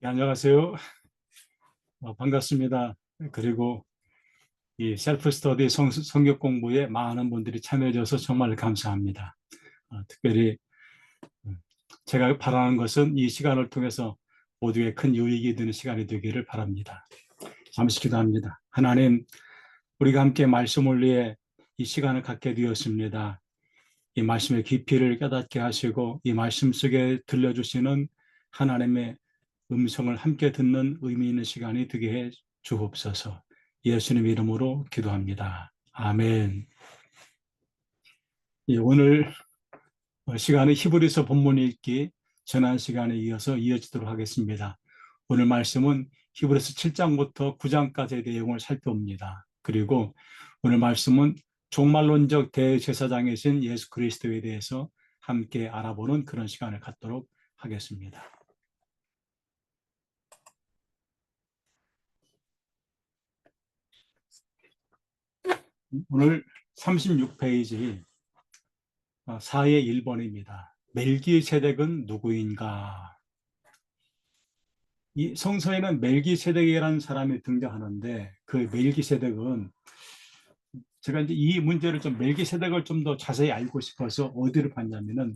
네, 안녕하세요. 반갑습니다. 그리고 이 셀프 스터디 성격 공부에 많은 분들이 참여해 줘서 정말 감사합니다. 특별히 음, 제가 바라는 것은 이 시간을 통해서 모두에 큰 유익이 되는 시간이 되기를 바랍니다. 잠시 기도합니다. 하나님, 우리가 함께 말씀을 위해 이 시간을 갖게 되었습니다. 이 말씀의 깊이를 깨닫게 하시고 이 말씀 속에 들려주시는 하나님의 음성을 함께 듣는 의미 있는 시간이 되게 해 주옵소서. 예수님 이름으로 기도합니다. 아멘. 예, 오늘 시간은 히브리서 본문 읽기 전한 시간에 이어서 이어지도록 하겠습니다. 오늘 말씀은 히브리서 7장부터 9장까지의 내용을 살펴봅니다. 그리고 오늘 말씀은 종말론적 대제사장이신 예수 그리스도에 대해서 함께 알아보는 그런 시간을 갖도록 하겠습니다. 오늘 36페이지 4의 1번입니다. 멜기세덱은 누구인가? 이 성서에는 멜기세덱이라는 사람이 등장하는데 그 멜기세덱은 제가 이제 이 문제를 멜기세덱을 좀 더 자세히 알고 싶어서 어디를 봤냐면은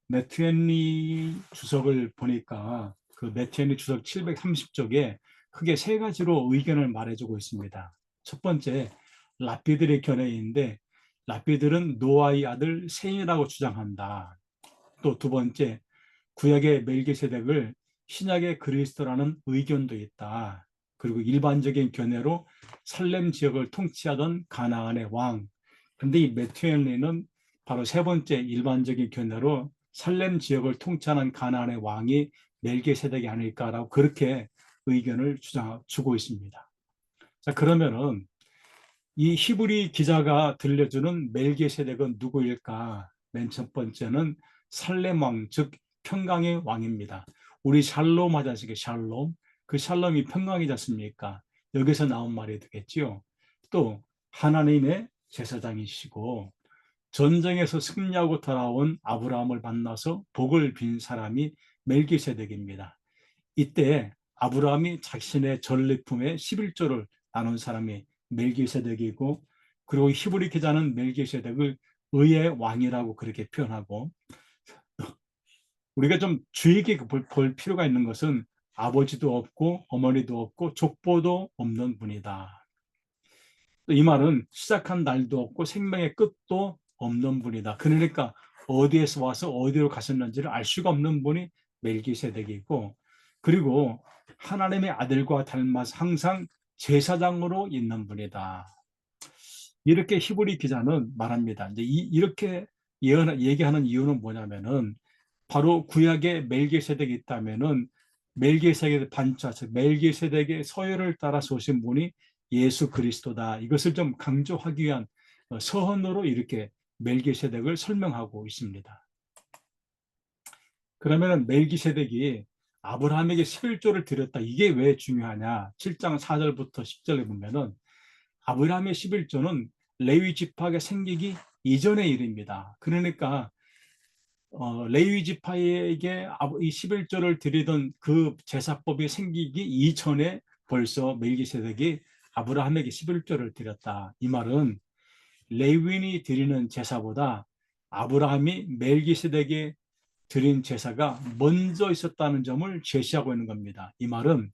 매튜헨리 주석을 보니까 그 매튜헨리 주석 730쪽에 크게 세 가지로 의견을 말해주고 있습니다. 첫 번째, 랍비들의 견해인데 랍비들은 노아의 아들 셈이라고 주장한다. 또 두 번째, 구약의 멜기세덱을 신약의 그리스도라는 의견도 있다. 그리고 일반적인 견해로 살렘 지역을 통치하던 가나안의 왕. 근데 이 메투엘리는 바로 세 번째 일반적인 견해로 살렘 지역을 통치하는 가나안의 왕이 멜기세덱이 아닐까라고 그렇게 의견을 주고 있습니다. 자, 그러면은 이 히브리 기자가 들려주는 멜기세덱은 누구일까? 맨 첫 번째는 살렘 왕, 즉 평강의 왕입니다. 우리 샬롬 하자시게 샬롬. 그 샬롬이 평강이지 않습니까? 여기서 나온 말이 되겠지요. 또 하나님의 제사장이시고 전쟁에서 승리하고 돌아온 아브라함을 만나서 복을 빈 사람이 멜기세덱입니다. 이때 아브라함이 자신의 전리품의 11조를 나눈 사람이 멜기세덱이고, 그리고 히브리 기자는 멜기세덱을 의의 왕이라고 그렇게 표현하고, 우리가 좀 주의 깊게 볼 필요가 있는 것은 아버지도 없고 어머니도 없고 족보도 없는 분이다. 이 말은 시작한 날도 없고 생명의 끝도 없는 분이다. 그러니까 어디에서 와서 어디로 가셨는지를 알 수가 없는 분이 멜기세덱이고, 그리고 하나님의 아들과 닮아서 항상 제사장으로 있는 분이다. 이렇게 히브리 기자는 말합니다. 이제 이렇게 얘기하는 이유는 뭐냐면은 바로 구약에 멜기세덱이 있다면은 멜기세덱의 반차, 즉 멜기세덱의 서열을 따라서 오신 분이 예수 그리스도다. 이것을 좀 강조하기 위한 서언으로 이렇게 멜기세덱을 설명하고 있습니다. 그러면 멜기세덱이 아브라함에게 11조를 드렸다. 이게 왜 중요하냐? 7장 4절부터 10절에 보면은 아브라함의 11조는 레위 지파가 생기기 이전의 일입니다. 그러니까 레위 지파에게 이 11조를 드리던 그 제사법이 생기기 이전에 벌써 멜기세덱이 아브라함에게 11조를 드렸다. 이 말은 레위인이 드리는 제사보다 아브라함이 멜기세덱에 드린 제사가 먼저 있었다는 점을 제시하고 있는 겁니다. 이 말은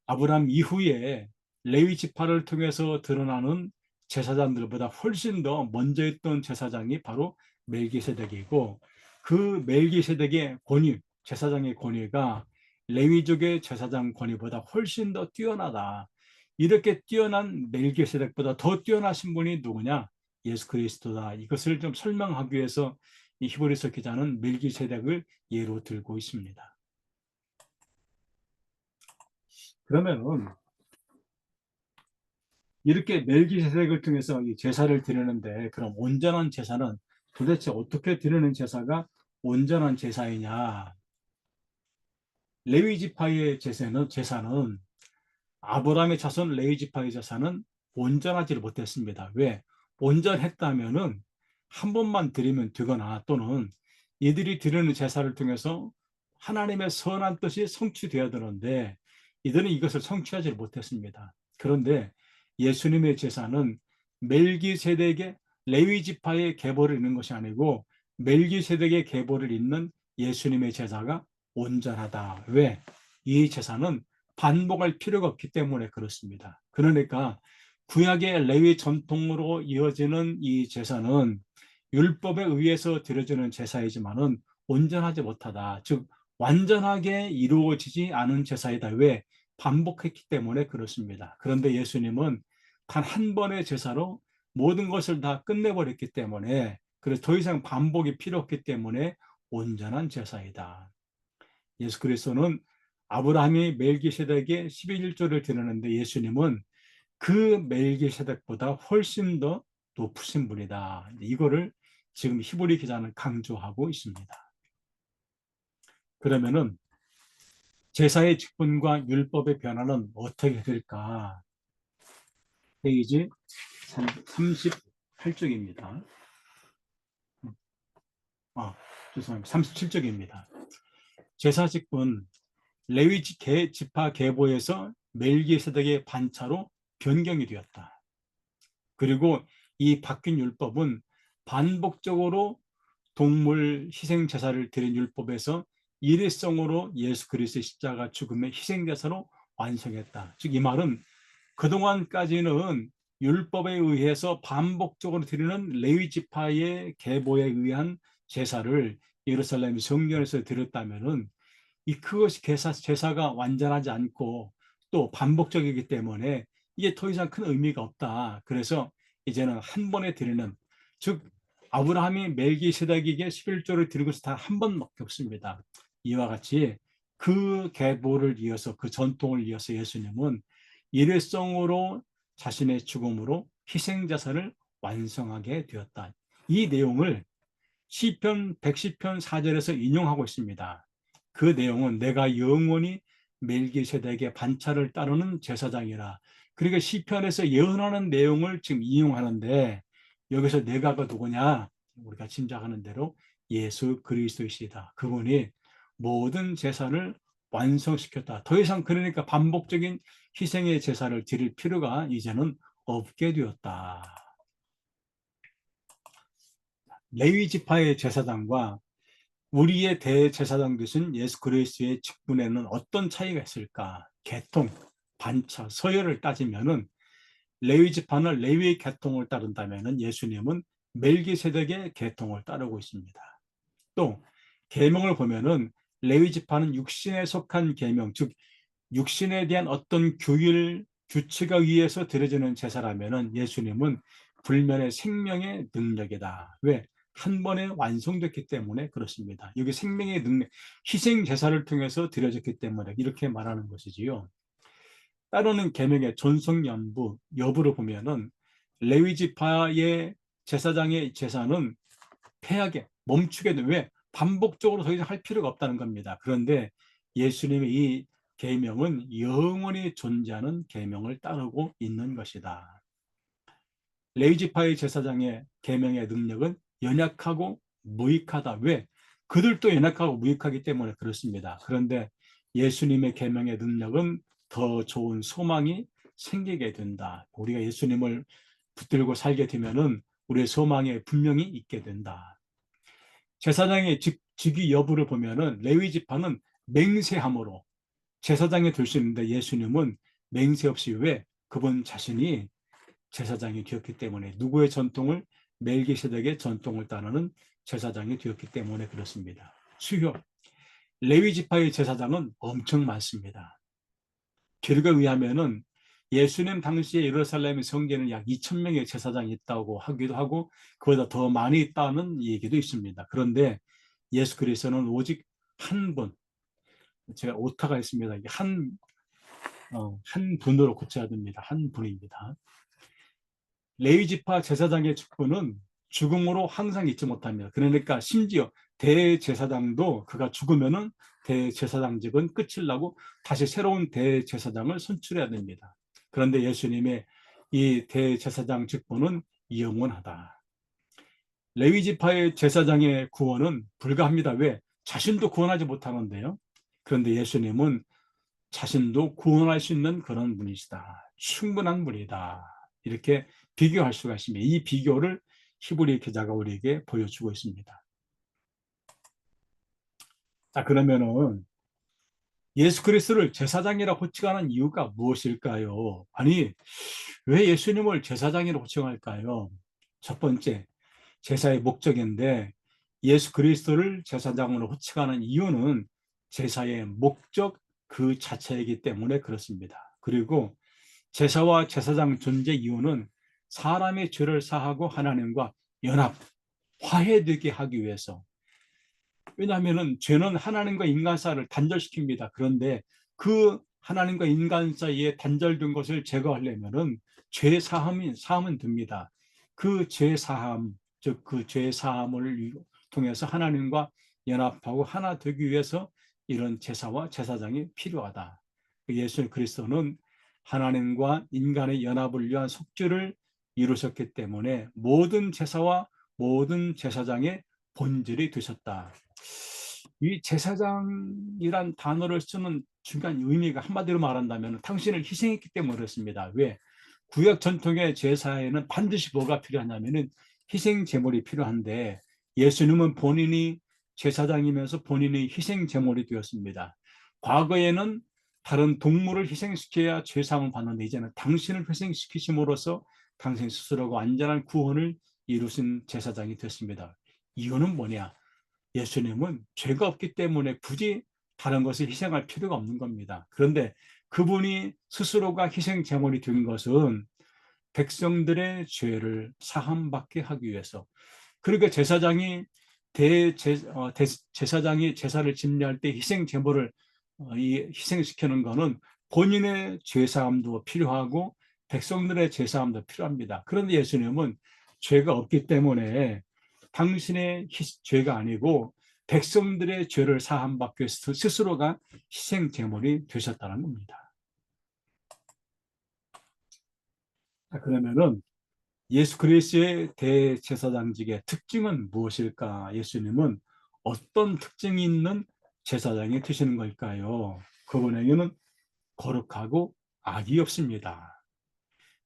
아브라함 이후에 레위 지파를 통해서 드러나는 제사장들보다 훨씬 더 먼저 있던 제사장이 바로 멜기세덱이고, 그 멜기세덱의 권위, 제사장의 권위가 레위족의 제사장 권위보다 훨씬 더 뛰어나다. 이렇게 뛰어난 멜기세덱보다 더 뛰어나신 분이 누구냐? 예수 그리스도다. 이것을 좀 설명하기 위해서 이 히브리서 기자는 멜기세덱을 예로 들고 있습니다. 그러면은 이렇게 멜기세덱을 통해서 이 제사를 드리는데, 그럼 온전한 제사는 도대체 어떻게 드리는 제사가 온전한 제사이냐? 레위 지파의 제사는 아브라함의 자손 레위 지파의 제사는 온전하지 못했습니다. 왜? 온전했다면은 한 번만 드리면 되거나 또는 이들이 드리는 제사를 통해서 하나님의 선한 뜻이 성취되어야 되는데 이들은 이것을 성취하지 못했습니다. 그런데 예수님의 제사는 멜기세덱의 레위 지파의 계보를 잇는 것이 아니고 멜기세덱의 계보를 잇는 예수님의 제사가 온전하다. 왜? 이 제사는 반복할 필요가 없기 때문에 그렇습니다. 그러니까 구약의 레위 전통으로 이어지는 이 제사는 율법에 의해서 드려지는 제사이지만은 온전하지 못하다. 즉 완전하게 이루어지지 않은 제사이다. 왜? 반복했기 때문에 그렇습니다. 그런데 예수님은 단 한 번의 제사로 모든 것을 다 끝내버렸기 때문에, 그래서 더 이상 반복이 필요 없기 때문에 온전한 제사이다. 예수 그리스도는 아브라함이 멜기세덱에 11조를 드렸는데 예수님은 그 멜기세덱보다 훨씬 더 높으신 분이다. 이거를 지금 히브리 기자는 강조하고 있습니다. 그러면은 제사의 직분과 율법의 변화는 어떻게 될까? 페이지 38쪽입니다. 죄송합니다. 37쪽입니다. 제사 직분, 레위 지파 계보에서 멜기세덱의 반차로 변경이 되었다. 그리고 이 바뀐 율법은 반복적으로 동물 희생 제사를 드린 율법에서 일회성으로 예수 그리스도의 십자가 죽음의 희생 제사로 완성했다. 즉 이 말은 그동안까지는 율법에 의해서 반복적으로 드리는 레위 지파의 계보에 의한 제사를 예루살렘 성전에서 드렸다면은 이 그것이 제사가 완전하지 않고 또 반복적이기 때문에 이게 더 이상 큰 의미가 없다. 그래서 이제는 한 번에 드리는, 즉 아브라함이 멜기세덱에게 11조를 드린 것이 단 한 번밖에 없습니다. 이와 같이 그 계보를 이어서 그 전통을 이어서 예수님은 일회성으로 자신의 죽음으로 희생자사를 완성하게 되었다. 이 내용을 시편 110편 4절에서 인용하고 있습니다. 그 내용은 내가 영원히 멜기세덱의 반차를 따르는 제사장이라. 그러니까 시편에서 예언하는 내용을 지금 인용하는데 여기서 내가가 누구냐? 우리가 짐작하는 대로 예수 그리스도이시다. 그분이 모든 제사를 완성시켰다. 더 이상 그러니까 반복적인 희생의 제사를 드릴 필요가 이제는 없게 되었다. 레위 지파의 제사장과 우리의 대제사장 되신 예수 그리스도의 직분에는 어떤 차이가 있을까? 계통, 반차, 서열을 따지면은 레위 지파는 레위의 계통을 따른다면은 예수님은 멜기세덱의 계통을 따르고 있습니다. 또 계명을 보면은 레위 지파는 육신에 속한 계명, 즉 육신에 대한 어떤 규율, 규칙에 의해서 드려지는 제사라면은 예수님은 불면의 생명의 능력이다. 왜? 한 번에 완성됐기 때문에 그렇습니다. 여기 생명의 능력, 희생 제사를 통해서 드려졌기 때문에 이렇게 말하는 것이지요. 따르는 계명의 존속 여부를 보면은 레위 지파의 제사장의 제사는 폐하게 멈추게 돼. 왜? 반복적으로 더 이상 할 필요가 없다는 겁니다. 그런데 예수님의 이 계명은 영원히 존재하는 계명을 따르고 있는 것이다. 레위 지파의 제사장의 계명의 능력은 연약하고 무익하다. 왜? 그들도 연약하고 무익하기 때문에 그렇습니다. 그런데 예수님의 계명의 능력은 더 좋은 소망이 생기게 된다. 우리가 예수님을 붙들고 살게 되면은 우리의 소망에 분명히 있게 된다. 제사장의 직위 여부를 보면은 레위 지파는 맹세함으로 제사장이 될 수 있는데 예수님은 맹세 없이, 왜? 그분 자신이 제사장이 되었기 때문에, 누구의 전통을? 멜기세덱의 전통을 따르는 제사장이 되었기 때문에 그렇습니다. 수요, 레위 지파의 제사장은 엄청 많습니다. 기록에 의하면은 예수님 당시에 예루살렘 성전에는 약 2,000명의 제사장이 있다고 하기도 하고 그보다 더 많이 있다는 얘기도 있습니다. 그런데 예수 그리스도는 오직 한 분, 제가 오타가 있습니다. 한 분으로 고쳐야 됩니다. 한 분입니다. 레위 지파 제사장의 직분은 죽음으로 항상 잊지 못합니다. 그러니까 심지어 대제사장도 그가 죽으면은 대제사장직은 끝을 나고 다시 새로운 대제사장을 선출해야 됩니다. 그런데 예수님의 이 대제사장 직분은 영원하다. 레위 지파의 제사장의 구원은 불가합니다. 왜? 자신도 구원하지 못하는데요. 그런데 예수님은 자신도 구원할 수 있는 그런 분이시다. 충분한 분이다. 이렇게 비교할 수가 있습니다. 이 비교를 히브리 기자가 우리에게 보여주고 있습니다. 자, 그러면은 예수 그리스도를 제사장이라고 호칭하는 이유가 무엇일까요? 아니, 왜 예수님을 제사장이라고 호칭할까요? 첫 번째, 제사의 목적인데 예수 그리스도를 제사장으로 호칭하는 이유는 제사의 목적 그 자체이기 때문에 그렇습니다. 그리고 제사와 제사장 존재 이유는 사람의 죄를 사하고 하나님과 연합, 화해되게 하기 위해서. 왜냐하면 죄는 하나님과 인간 사이를 단절시킵니다. 그런데 그 하나님과 인간 사이에 단절된 것을 제거하려면은 죄 사함은 됩니다. 그 죄 사함, 즉 그 죄 사함을 통해서 하나님과 연합하고 하나 되기 위해서 이런 제사와 제사장이 필요하다. 예수 그리스도는 하나님과 인간의 연합을 위한 속죄를 이루셨기 때문에 모든 제사와 모든 제사장의 본질이 되셨다. 이 제사장이란 단어를 쓰는 중요한 의미가 한마디로 말한다면 당신을 희생했기 때문에 그렇습니다. 왜? 구약 전통의 제사에는 반드시 뭐가 필요하냐면은 희생 제물이 필요한데 예수님은 본인이 제사장이면서 본인이 희생 제물이 되었습니다. 과거에는 다른 동물을 희생시켜야 죄사함을 받는데 이제는 당신을 희생시키심으로써 당신 스스로가 완전한 구원을 이루신 제사장이 됐습니다. 이유는 뭐냐? 예수님은 죄가 없기 때문에 굳이 다른 것을 희생할 필요가 없는 겁니다. 그런데 그분이 스스로가 희생 제물이 된 것은 백성들의 죄를 사함받게 하기 위해서. 그러니까 제사장이 제사를 집례할 때 희생 제물을 희생시키는 것은 본인의 죄사함도 필요하고 백성들의 죄사함도 필요합니다. 그런데 예수님은 죄가 없기 때문에 당신의 죄가 아니고 백성들의 죄를 사함받기 위해서 스스로가 희생 제물이 되셨다는 겁니다. 그러면은 예수 그리스도의 대제사장직의 특징은 무엇일까? 예수님은 어떤 특징이 있는 제사장이 되시는 걸까요? 그분에게는 거룩하고 악이 없습니다.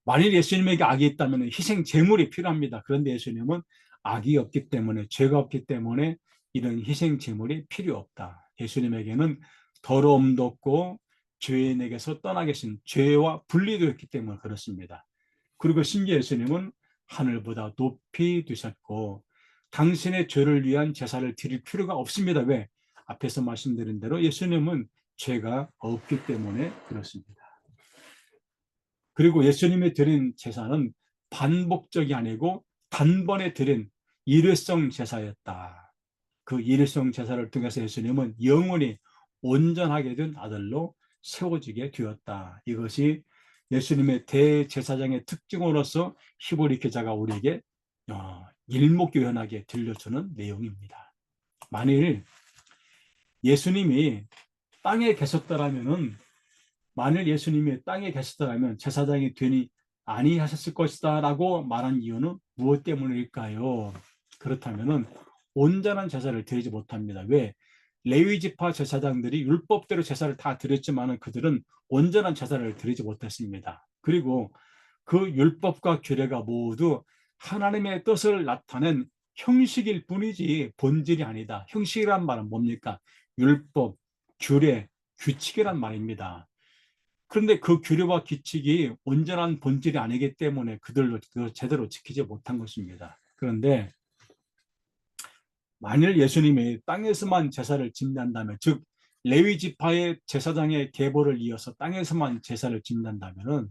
만일 예수님에게 악이 있다면 희생 제물이 필요합니다. 그런데 예수님은 악이 없기 때문에 죄가 없기 때문에 이런 희생 제물이 필요 없다. 예수님에게는 더러움도 없고 죄인에게서 떠나 계신 죄와 분리되었기 때문에 그렇습니다. 그리고 심지어 예수님은 하늘보다 높이 되셨고 당신의 죄를 위한 제사를 드릴 필요가 없습니다. 왜? 앞에서 말씀드린 대로 예수님은 죄가 없기 때문에 그렇습니다. 그리고 예수님이 드린 제사는 반복적이 아니고 단번에 드린 일회성 제사였다. 그 일회성 제사를 통해서 예수님은 영원히 온전하게 된 아들로 세워지게 되었다. 이것이 예수님의 대제사장의 특징으로서 히브리 기자가 우리에게 일목요연하게 들려주는 내용입니다. 만일 예수님이 땅에 계셨더라면은 만일 예수님이 땅에 계셨더라면 제사장이 되니 아니하셨을 것이다 라고 말한 이유는 무엇 때문일까요? 그렇다면 온전한 제사를 드리지 못합니다. 왜? 레위지파 제사장들이 율법대로 제사를 다 드렸지만 그들은 온전한 제사를 드리지 못했습니다. 그리고 그 율법과 규례가 모두 하나님의 뜻을 나타낸 형식일 뿐이지 본질이 아니다. 형식이란 말은 뭡니까? 율법, 규례, 규칙이란 말입니다. 그런데 그 규례와 규칙이 온전한 본질이 아니기 때문에 그들로 제대로 지키지 못한 것입니다. 그런데 만일 예수님이 땅에서만 제사를 집례한다면, 즉 레위 지파의 제사장의 계보를 이어서 땅에서만 제사를 집례한다면은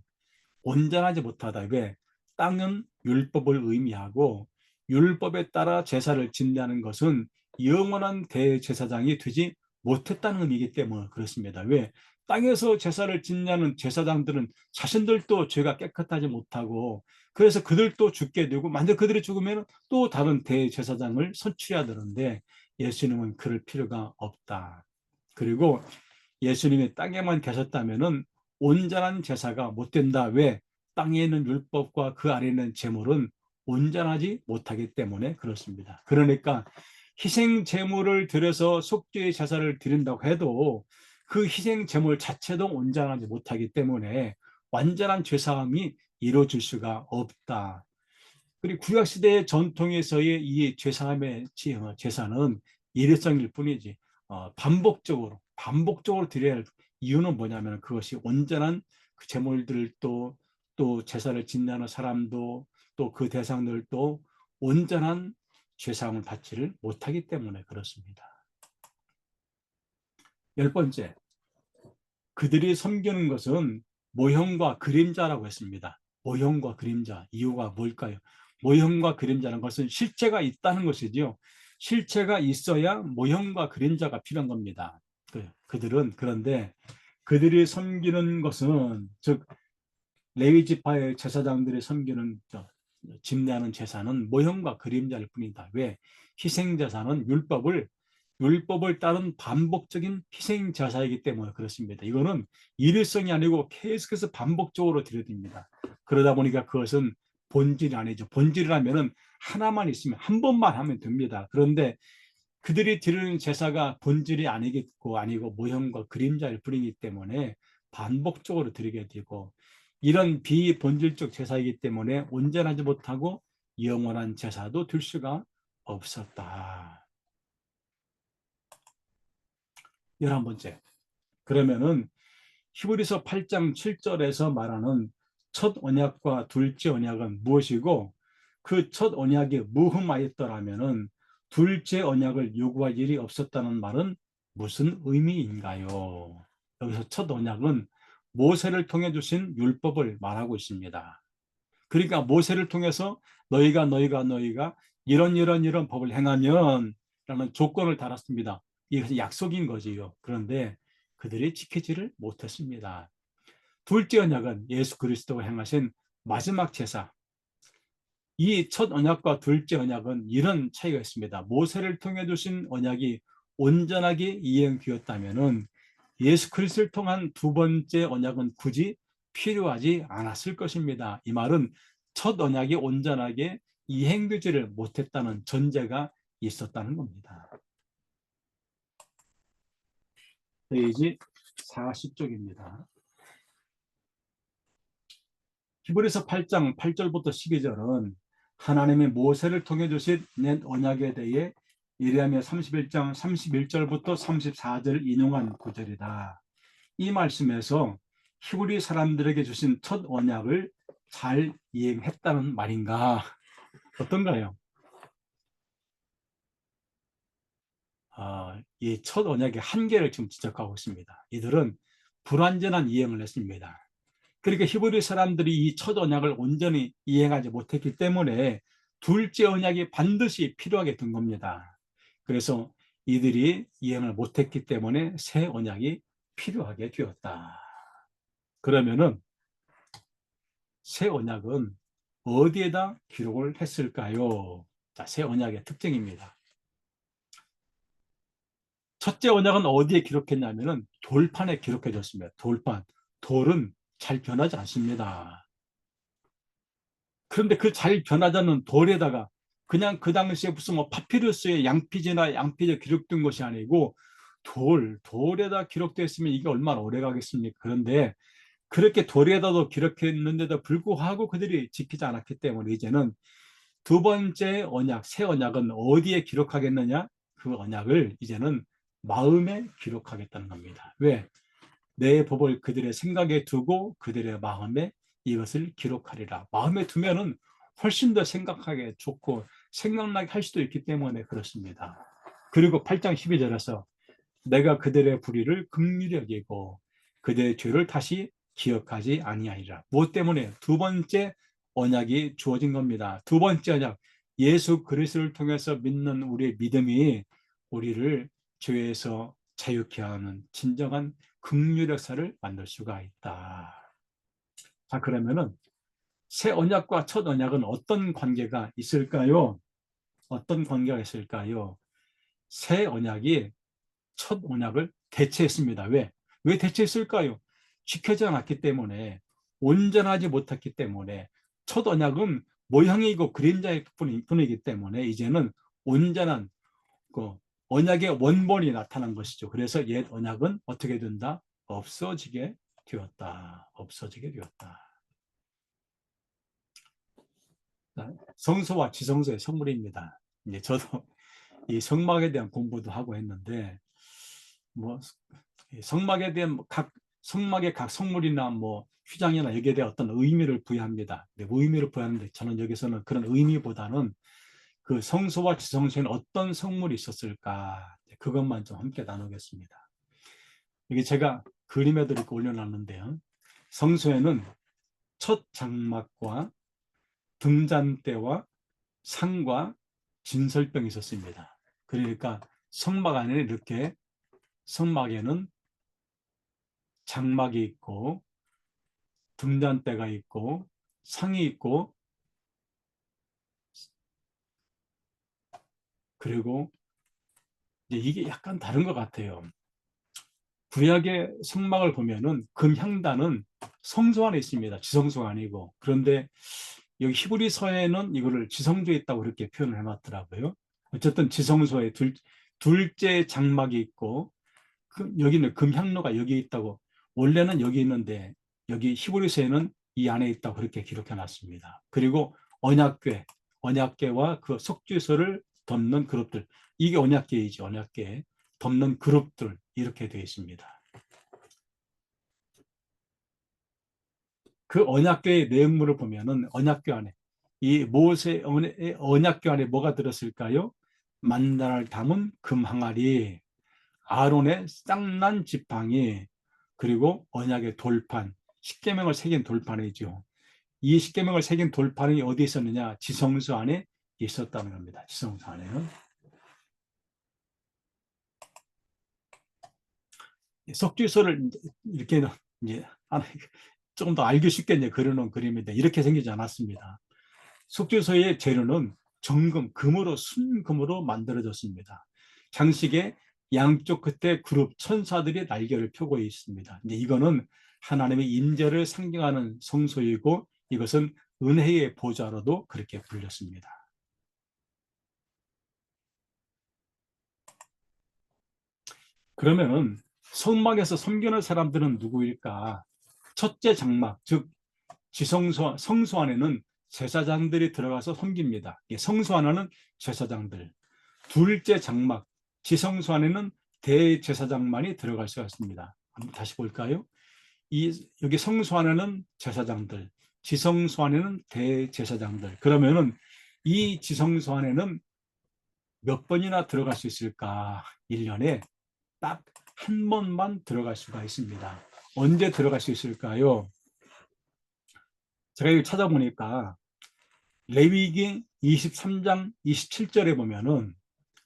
온전하지 못하다. 왜? 땅은 율법을 의미하고 율법에 따라 제사를 집례하는 것은 영원한 대제사장이 되지 못했다는 의미이기 때문에 그렇습니다. 왜? 땅에서 제사를 집례하는 제사장들은 자신들도 죄가 깨끗하지 못하고 그래서 그들도 죽게 되고 만약 그들이 죽으면 또 다른 대제사장을 선출해야 되는데 예수님은 그럴 필요가 없다. 그리고 예수님이 땅에만 계셨다면은 온전한 제사가 못 된다. 왜? 땅에 있는 율법과 그 아래 있는 제물은 온전하지 못하기 때문에 그렇습니다. 그러니까 희생 제물을 들여서 속죄의 제사를 드린다고 해도 그 희생 제물 자체도 온전하지 못하기 때문에 완전한 죄사함이 이루어질 수가 없다. 그리고 구약 시대의 전통에서의 이 죄사함의 제사는 일회성일 뿐이지 반복적으로 드려야 할 이유는 뭐냐면 그것이 온전한 그 제물들을 또 제사를 지내는 사람도 또 그 대상들도 온전한 죄사함을 받지를 못하기 때문에 그렇습니다. 열 번째, 그들이 섬기는 것은 모형과 그림자라고 했습니다. 모형과 그림자, 이유가 뭘까요? 모형과 그림자는 것은 실체가 있다는 것이지요. 실체가 있어야 모형과 그림자가 필요한 겁니다. 그들은 그런데 그들이 섬기는 것은 즉 레위 지파의 제사장들이 섬기는 집례하는 제사는 모형과 그림자일 뿐이다. 왜? 희생 제사는 율법을 따른 반복적인 희생 제사이기 때문에 그렇습니다. 이거는 일회성이 아니고 계속해서 반복적으로 드려집니다. 그러다 보니까 그것은 본질이 아니죠. 본질이라면은 하나만 있으면 한 번만 하면 됩니다. 그런데 그들이 드리는 제사가 본질이 아니고 모형과 그림자일 뿐이기 때문에 반복적으로 드리게 되고 이런 비본질적 제사이기 때문에 온전하지 못하고 영원한 제사도 될 수가 없었다. 11번째. 그러면은 히브리서 8장 7절에서 말하는 첫 언약과 둘째 언약은 무엇이고 그 첫 언약이 무흠하였더라면은 둘째 언약을 요구할 일이 없었다는 말은 무슨 의미인가요? 여기서 첫 언약은 모세를 통해 주신 율법을 말하고 있습니다. 그러니까 모세를 통해서 너희가 이런 법을 행하면 라는 조건을 달았습니다. 이것은 약속인 거지요. 그런데 그들이 지키지를 못했습니다. 둘째 언약은 예수 그리스도가 행하신 마지막 제사. 이 첫 언약과 둘째 언약은 이런 차이가 있습니다. 모세를 통해 주신 언약이 온전하게 이행되었다면 예수 그리스도를 통한 두 번째 언약은 굳이 필요하지 않았을 것입니다. 이 말은 첫 언약이 온전하게 이행되지를 못했다는 전제가 있었다는 겁니다. 페이지 40쪽입니다. 히브리서 8장 8절부터 12절은 하나님이 모세를 통해 주신 옛 언약에 대해 예레미야 31장 31절부터 34절을 인용한 구절이다. 이 말씀에서 히브리 사람들에게 주신 첫 언약을 잘 이행했다는 말인가? 어떤가요? 이 첫 언약의 한계를 지금 지적하고 있습니다. 이들은 불완전한 이행을 했습니다. 그러니까 히브리 사람들이 이 첫 언약을 온전히 이행하지 못했기 때문에 둘째 언약이 반드시 필요하게 된 겁니다. 그래서 이들이 이행을 못했기 때문에 새 언약이 필요하게 되었다. 그러면은 새 언약은 어디에다 기록을 했을까요? 자, 새 언약의 특징입니다. 첫째 언약은 어디에 기록했냐면은 돌판에 기록해졌습니다. 돌판. 돌은 잘 변하지 않습니다. 그런데 그 잘 변하지 않는 돌에다가 그냥 그 당시에 무슨 뭐 파피루스의 양피지에 기록된 것이 아니고 돌에다 기록되었으면 이게 얼마나 오래 가겠습니까? 그런데 그렇게 돌에다도 기록했는데도 불구하고 그들이 지키지 않았기 때문에 이제는 두 번째 언약, 새 언약은 어디에 기록하겠느냐? 그 언약을 이제는 마음에 기록하겠다는 겁니다. 왜? 내 법을 그들의 생각에 두고 그들의 마음에 이것을 기록하리라. 마음에 두면은 훨씬 더 생각하기 좋고 생각나게 할 수도 있기 때문에 그렇습니다. 그리고 8장 12절에서 내가 그들의 불의를 긍휼히 여기고 그들의 죄를 다시 기억하지 아니하리라. 무엇 때문에? 두 번째 언약이 주어진 겁니다. 두 번째 언약, 예수 그리스도를 통해서 믿는 우리의 믿음이 우리를 죄에서 자유케 하는 진정한 긍휼 역사를 만들 수가 있다. 자, 그러면은 새 언약과 첫 언약은 어떤 관계가 있을까요? 어떤 관계가 있을까요? 새 언약이 첫 언약을 대체했습니다. 왜? 왜 대체했을까요? 지켜지 않았기 때문에, 온전하지 못했기 때문에, 첫 언약은 모형이고 그림자일 뿐이기 때문에 이제는 온전한 있고 언약의 원본이 나타난 것이죠. 그래서 옛 언약은 어떻게 된다? 없어지게 되었다. 없어지게 되었다. 성소와 지성소의 선물입니다. 이제 저도 이 성막에 대한 공부도 하고 했는데 뭐 성막에 대한 성막의 각 성물이나 뭐 휘장이나 여기에 대한 어떤 의미를 부여합니다. 의미를 부여하는데 저는 여기서는 그런 의미보다는 그 성소와 지성소에는 어떤 성물이 있었을까 그것만 좀 함께 나누겠습니다. 이게 제가 그림에도 이렇게 올려놨는데요. 성소에는 첫 장막과 등잔대와 상과 진설병이 있었습니다. 그러니까 성막 안에 이렇게 성막에는 장막이 있고 등잔대가 있고 상이 있고 그리고 이게 약간 다른 것 같아요. 구약의 성막을 보면은 금향단은 성소 안에 있습니다. 지성소가 아니고. 그런데 여기 히브리서에는 이거를 지성소에 있다고 그렇게 표현을 해놨더라고요. 어쨌든 지성소에 둘째 장막이 있고 여기는 금향로가 여기 있다고 원래는 여기 있는데 여기 히브리서에는 이 안에 있다고 그렇게 기록해 놨습니다. 그리고 언약궤와 그 속죄소를 덮는 그룹들 이게 언약궤이죠. 언약궤 덮는 그룹들 이렇게 되어 있습니다. 그 언약궤의 내용물을 보면은 언약궤 안에 이 모세 언약궤 안에 뭐가 들었을까요? 만나를 담은 금항아리, 아론의 쌍난 지팡이, 그리고 언약의 돌판, 십계명을 새긴 돌판이죠. 이 십계명을 새긴 돌판이 어디 있었느냐? 지성소 안에 있었다는 겁니다. 지성소 안에는. 석주소를 이렇게 이제 조금 더 알기 쉽게 이제 그려놓은 그림인데 이렇게 생기지 않았습니다. 석주소의 재료는 정금, 금으로 순금으로 만들어졌습니다. 장식의 양쪽 끝에 그룹 천사들이 날개를 펴고 있습니다. 이제 이거는 하나님의 임재를 상징하는 성소이고 이것은 은혜의 보좌로도 그렇게 불렸습니다. 그러면은 성막에서 섬기는 사람들은 누구일까? 첫째 장막, 즉 성소 안에는 제사장들이 들어가서 섬깁니다. 성소 안에는 제사장들. 둘째 장막, 지성소 안에는 대제사장만이 들어갈 수가 있습니다. 한번 다시 볼까요? 여기 성소 안에는 제사장들, 지성소 안에는 대제사장들. 그러면은 이 지성소 안에는 몇 번이나 들어갈 수 있을까? 1년에 딱 한 번만 들어갈 수가 있습니다. 언제 들어갈 수 있을까요? 제가 이거 찾아보니까 레위기 23장 27절에 보면은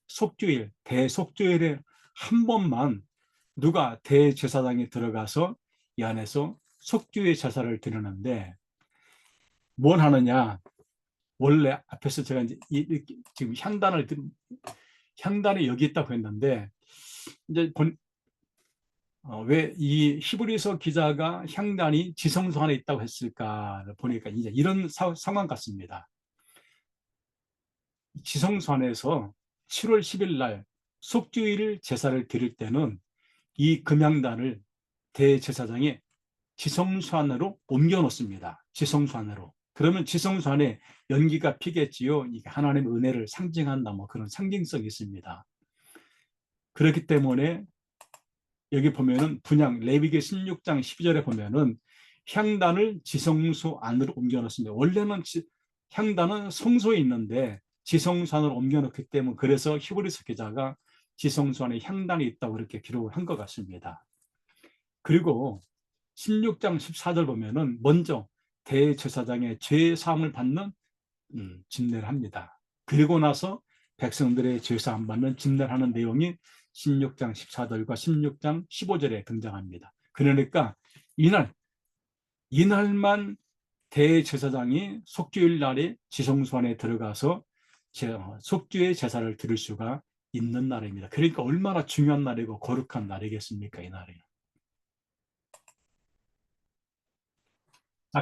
속죄일, 대속죄일에 한 번만 누가 대제사장이 들어가서 이 안에서 속죄의 제사를 드리는데 뭘 하느냐? 원래 앞에서 제가 이제 지금 향단이 여기 있다고 했는데 이제 왜 이 히브리서 기자가 향단이 지성소 안에 있다고 했을까를 보니까 이제 이런 상황 같습니다. 지성소 안에서 7월 10일 날 속죄일 제사를 드릴 때는 이 금향단을 대제사장이 지성소 안으로 옮겨 놓습니다. 지성소 안으로. 그러면 지성소 안에 연기가 피겠지요. 이게 하나님의 은혜를 상징한다 뭐 그런 상징성이 있습니다. 그렇기 때문에 여기 보면은 분향 레위기 16장 12절에 보면은 향단을 지성소 안으로 옮겨 놓습니다. 원래는 향단은 성소에 있는데 지성소 안으로 옮겨 놓기 때문에 그래서 히브리서 기자가 지성소 안에 향단이 있다고 이렇게 기록을 한 것 같습니다. 그리고 16장 14절 보면은 먼저 대제사장의 죄 사함을 받는 집례를 합니다. 그리고 나서 백성들의 죄 사함 받는 집례를 하는 내용이 16장 14절과 16장 15절에 등장합니다. 그러니까 이날만 대제사장이 속죄일 날에 지성소 안에 들어가서 속죄의 제사를 드릴 수가 있는 날입니다. 그러니까 얼마나 중요한 날이고 거룩한 날이겠습니까? 이 날이.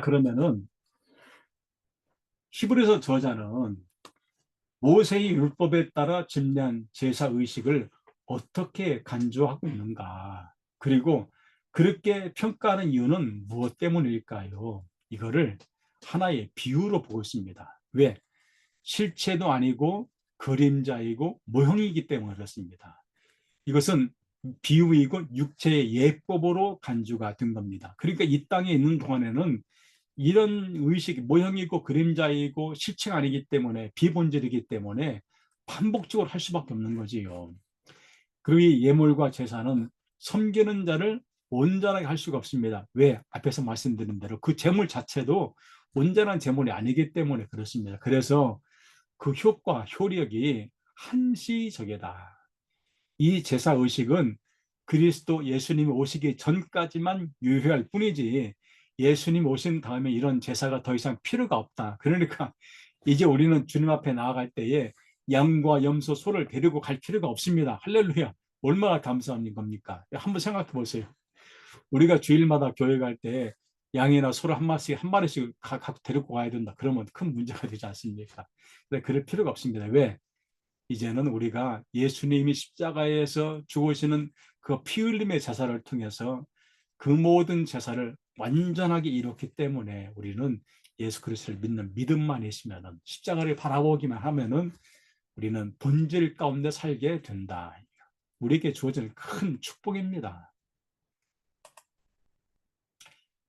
그러면은 히브리서 저자는 모세의 율법에 따라 집례한 제사 의식을 어떻게 간주하고 있는가? 그리고 그렇게 평가하는 이유는 무엇 때문일까요? 이거를 하나의 비유로 보고 있습니다. 왜? 실체도 아니고 그림자이고 모형이기 때문에 그렇습니다. 이것은 비유이고 육체의 예법으로 간주가 된 겁니다. 그러니까 이 땅에 있는 동안에는 이런 의식이 모형이고 그림자이고 실체가 아니기 때문에 비본질이기 때문에 반복적으로 할 수밖에 없는 거지요. 그리고 이 예물과 제사는 섬기는 자를 온전하게 할 수가 없습니다. 왜? 앞에서 말씀드린 대로 그 제물 자체도 온전한 제물이 아니기 때문에 그렇습니다. 그래서 그 효과, 효력이 한시적이다. 이 제사 의식은 그리스도 예수님이 오시기 전까지만 유효할 뿐이지 예수님 오신 다음에 이런 제사가 더 이상 필요가 없다. 그러니까 이제 우리는 주님 앞에 나아갈 때에 양과 염소, 소를 데리고 갈 필요가 없습니다. 할렐루야. 얼마나 감사한 겁니까? 한번 생각해 보세요. 우리가 주일마다 교회 갈 때 양이나 소를 한 마리씩 각 데리고 가야 된다. 그러면 큰 문제가 되지 않습니까? 근데 그럴 필요가 없습니다. 왜? 이제는 우리가 예수님이 십자가에서 죽으시는 그 피 흘림의 제사를 통해서 그 모든 제사를 완전하게 이뤘기 때문에 우리는 예수 그리스도를 믿는 믿음만 있으면 십자가를 바라보기만 하면은 우리는 본질 가운데 살게 된다. 우리에게 주어진 큰 축복입니다.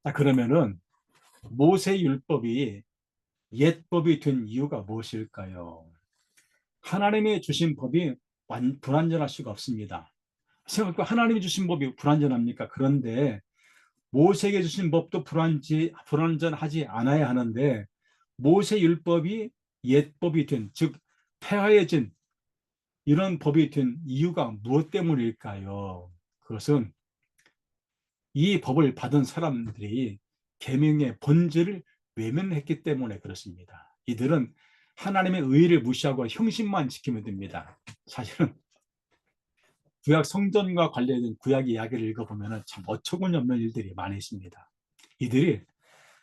자, 그러면은 모세 율법이 옛법이 된 이유가 무엇일까요? 하나님의 주신 법이 불완전할 수가 없습니다. 생각해 하나님이 주신 법이 불완전합니까? 그런데 모세에게 주신 법도 불완전하지 않아야 하는데 모세 율법이 옛법이 된, 즉 폐하해진 이런 법이 된 이유가 무엇 때문일까요? 그것은 이 법을 받은 사람들이 계명의 본질을 외면했기 때문에 그렇습니다. 이들은 하나님의 의를 무시하고 형식만 지키면 됩니다. 사실은 구약 성전과 관련된 구약 이야기를 읽어보면 참 어처구니없는 일들이 많이 있습니다. 이들이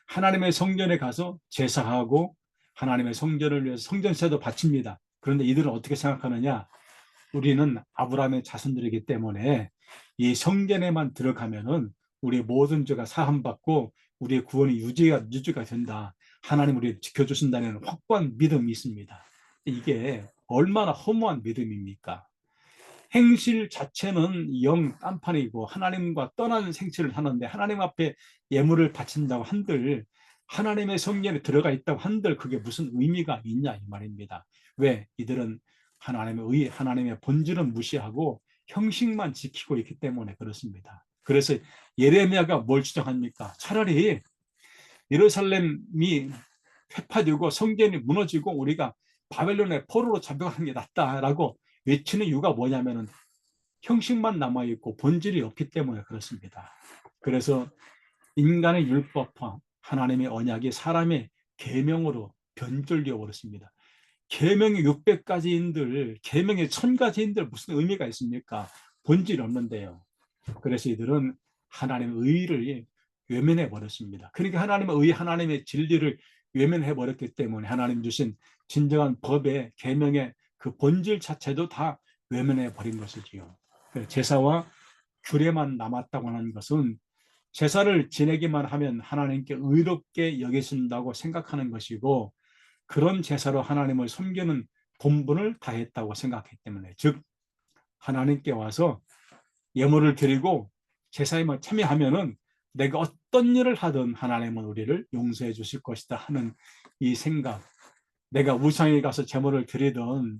하나님의 성전에 가서 제사하고 하나님의 성전을 위해서 성전세도 바칩니다. 그런데 이들은 어떻게 생각하느냐? 우리는 아브라함의 자손들이기 때문에 이 성전에만 들어가면은 우리 모든 죄가 사함받고 우리의 구원이 유지가 된다. 하나님 우리를 지켜주신다는 확고한 믿음이 있습니다. 이게 얼마나 허무한 믿음입니까? 행실 자체는 영 딴판이고 하나님과 떠나는 생체를 하는데 하나님 앞에 예물을 바친다고 한들 하나님의 성전에 들어가 있다고 한들 그게 무슨 의미가 있냐 이 말입니다. 왜? 이들은 하나님의 본질은 무시하고 형식만 지키고 있기 때문에 그렇습니다. 그래서 예레미야가 뭘 주장합니까? 차라리 예루살렘이 회파되고 성전이 무너지고 우리가 바벨론의 포로로 잡혀가는 게 낫다라고 외치는 이유가 뭐냐면은 형식만 남아있고 본질이 없기 때문에 그렇습니다. 그래서 인간의 율법과 하나님의 언약이 사람의 계명으로 변절되어 버렸습니다. 계명이 600가지인들, 계명이 1000가지인들 무슨 의미가 있습니까? 본질이 없는데요. 그래서 이들은 하나님의 의를 외면해 버렸습니다. 그러니까 하나님의 의, 하나님의 진리를 외면해 버렸기 때문에 하나님 주신 진정한 법의 계명의 그 본질 자체도 다 외면해 버린 것이지요. 제사와 규례만 남았다고 하는 것은 제사를 지내기만 하면 하나님께 의롭게 여기신다고 생각하는 것이고 그런 제사로 하나님을 섬기는 본분을 다했다고 생각했기 때문에 즉 하나님께 와서 예물을 드리고 제사에만 참여하면은 내가 어떤 일을 하든 하나님은 우리를 용서해 주실 것이다 하는 이 생각. 내가 우상에 가서 제물을 드리든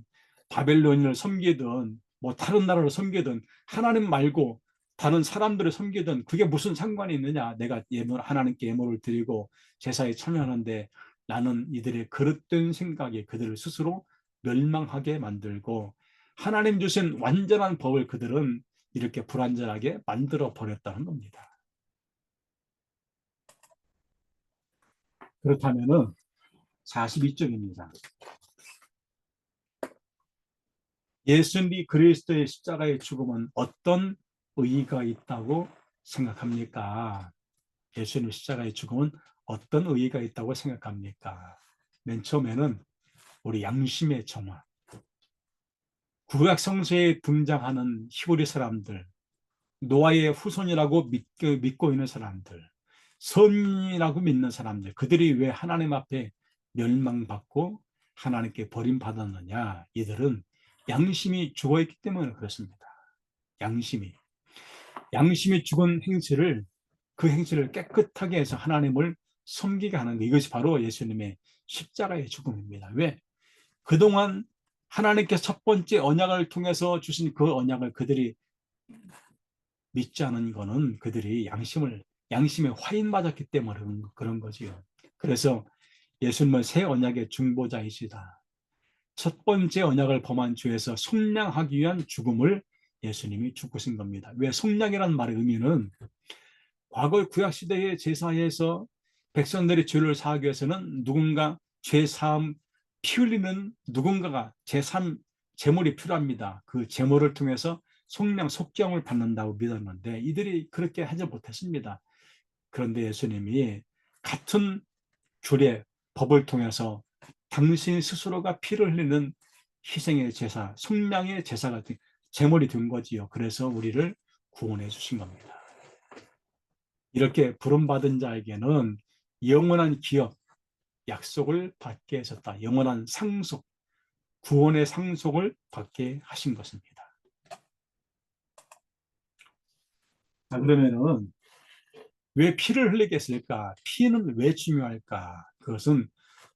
바벨론을 섬기든 뭐 다른 나라를 섬기든 하나님 말고 다른 사람들을 섬기든 그게 무슨 상관이 있느냐. 내가 하나님께 예물을 드리고 제사에 참여하는데 나는 이들의 그릇된 생각이 그들을 스스로 멸망하게 만들고 하나님 주신 완전한 법을 그들은 이렇게 불완전하게 만들어 버렸다는 겁니다. 그렇다면은 42쪽입니다. 예수님 그리스도의 십자가의 죽음은 어떤 의의가 있다고 생각합니까? 예수님 십자가의 죽음은 어떤 의의가 있다고 생각합니까? 맨 처음에는 우리 양심의 정화, 구약 성서에 등장하는 히브리 사람들, 노아의 후손이라고 믿고 있는 사람들, 선인이라고 믿는 사람들, 그들이 왜 하나님 앞에 멸망받고 하나님께 버림받았느냐? 이들은 양심이 죽어있기 때문에 그렇습니다. 양심이 죽은 행실을, 그 행실을 깨끗하게 해서 하나님을 섬기게 하는 것, 이것이 바로 예수님의 십자가의 죽음입니다. 왜? 그동안 하나님께서 첫 번째 언약을 통해서 주신 그 언약을 그들이 믿지 않은 거는 그들이 양심에 화인 맞았기 때문에 그런 거지요. 그래서 예수님은 새 언약의 중보자이시다. 첫 번째 언약을 범한 죄에서 속량하기 위한 죽음을 예수님이 죽으신 겁니다. 왜 속량이라는 말의 의미는 과거 구약시대의 제사에서 백성들의 죄를 사하기 위해서는 누군가 죄사함 피 흘리는 누군가가 제삼 제물이 필요합니다. 그 제물을 통해서 속량을 받는다고 믿었는데 이들이 그렇게 하지 못했습니다. 그런데 예수님이 같은 규례, 법을 통해서 당신 스스로가 피를 흘리는 희생의 제사, 속량의 제사 같은 제물이 된 거지요. 그래서 우리를 구원해 주신 겁니다. 이렇게 부름받은 자에게는 영원한 기업, 약속을 받게 하셨다. 영원한 상속, 구원의 상속을 받게 하신 것입니다. 자, 그러면은 왜 피를 흘리게 했을까? 피는 왜 중요할까? 그것은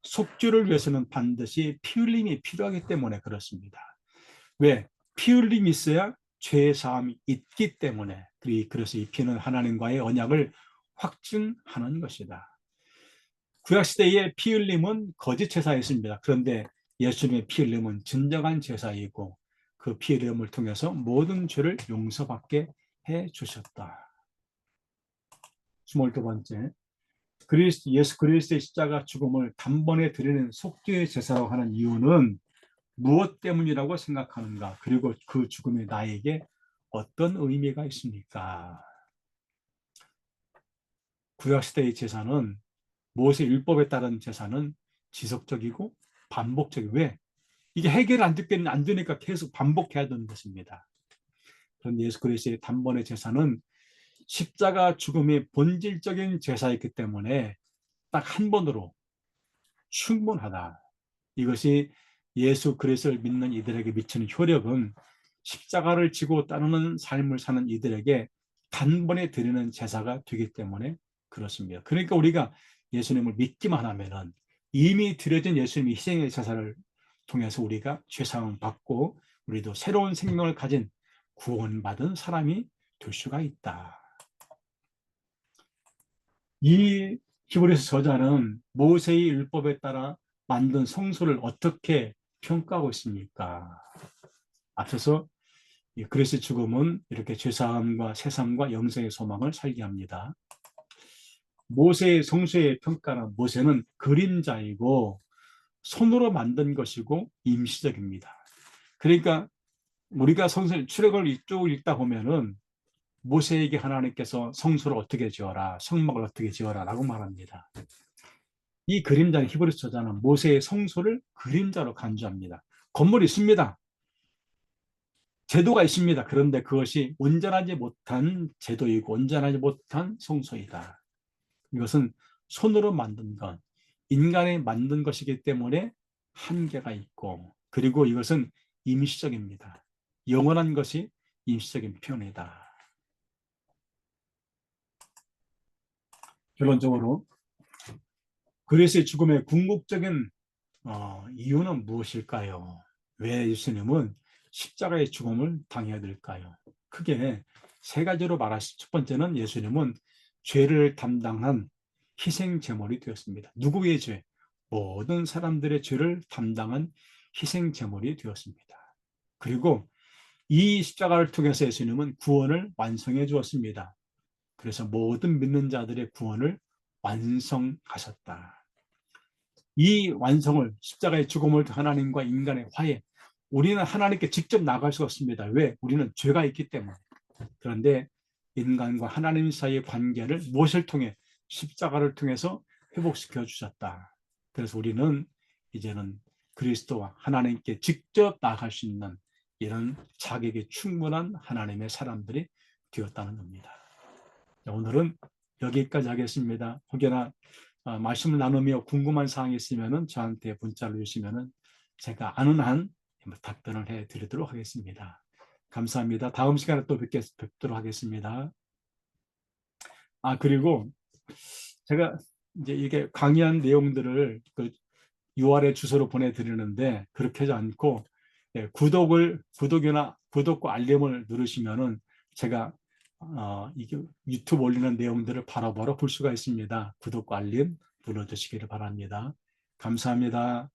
속죄를 위해서는 반드시 피 흘림이 필요하기 때문에 그렇습니다. 왜? 피 흘림이 있어야 죄 사함이 있기 때문에. 그래서 이 피는 하나님과의 언약을 확증하는 것이다. 구약시대의 피 흘림은 거짓 제사였습니다. 그런데 예수님의 피 흘림은 진정한 제사이고 그 피 흘림을 통해서 모든 죄를 용서받게 해 주셨다. 22번째, 예수 그리스도의 십자가 죽음을 단번에 드리는 속죄의 제사라고 하는 이유는 무엇 때문이라고 생각하는가? 그리고 그 죽음이 나에게 어떤 의미가 있습니까? 구약시대의 제사는 모세 율법에 따른 제사는 지속적이고 반복적이고, 왜? 이게 해결 안 되니까 계속 반복해야 되는 것입니다. 그런데 예수 그리스도의 단번의 제사는 십자가 죽음이 본질적인 제사이기 때문에 딱 한 번으로 충분하다. 이것이 예수 그리스도를 믿는 이들에게 미치는 효력은 십자가를 지고 따르는 삶을 사는 이들에게 단번에 드리는 제사가 되기 때문에 그렇습니다. 그러니까 우리가 예수님을 믿기만 하면은 이미 드려진 예수님의 희생의 제사를 통해서 우리가 죄사함을 받고 우리도 새로운 생명을 가진 구원받은 사람이 될 수가 있다. 이 히브리서 저자는 모세의 율법에 따라 만든 성소를 어떻게 평가하고 있습니까? 앞서서 그리스도의 죽음은 이렇게 죄사함과 새삼과 영생의 소망을 살게 합니다. 모세의 성소의 평가는 모세는 그림자이고 손으로 만든 것이고 임시적입니다. 그러니까 우리가 출애굽을 이쪽을 읽다 보면은 모세에게 하나님께서 성소를 어떻게 지어라, 성막을 어떻게 지어라 라고 말합니다. 이 그림자는 히브리서 저자는 모세의 성소를 그림자로 간주합니다. 건물이 있습니다. 제도가 있습니다. 그런데 그것이 온전하지 못한 제도이고 온전하지 못한 성소이다. 이것은 손으로 만든 것, 인간이 만든 것이기 때문에 한계가 있고, 그리고 이것은 임시적입니다. 영원한 것이 임시적인 표현이다. 결론적으로 그리스도의 죽음의 궁극적인 이유는 무엇일까요? 왜 예수님은 십자가의 죽음을 당해야 될까요? 크게 세 가지로 말하시. 첫 번째는 예수님은 죄를 담당한 희생 제물이 되었습니다. 누구의 죄? 모든 사람들의 죄를 담당한 희생 제물이 되었습니다. 그리고 이 십자가를 통해서 예수님은 구원을 완성해 주었습니다. 그래서 모든 믿는 자들의 구원을 완성하셨다. 이 완성을, 십자가의 죽음을 하나님과 인간의 화해, 우리는 하나님께 직접 나갈 수 없습니다. 왜? 우리는 죄가 있기 때문에. 그런데 인간과 하나님 사이의 관계를 무엇을 통해? 십자가를 통해서 회복시켜 주셨다. 그래서 우리는 이제는 그리스도와 하나님께 직접 나아갈 수 있는 이런 자격이 충분한 하나님의 사람들이 되었다는 겁니다. 오늘은 여기까지 하겠습니다. 혹여나 말씀을 나누며 궁금한 사항이 있으면 저한테 문자를 주시면 제가 아는 한 답변을 해드리도록 하겠습니다. 감사합니다. 다음 시간에 또 뵙도록 하겠습니다. 그리고 제가 이제 이게 강의한 내용들을 그 URL 주소로 보내드리는데 그렇게 하지 않고 구독과 알림을 누르시면은 제가 이게 유튜브 올리는 내용들을 바로바로 볼 수가 있습니다. 구독과 알림 눌러주시기를 바랍니다. 감사합니다.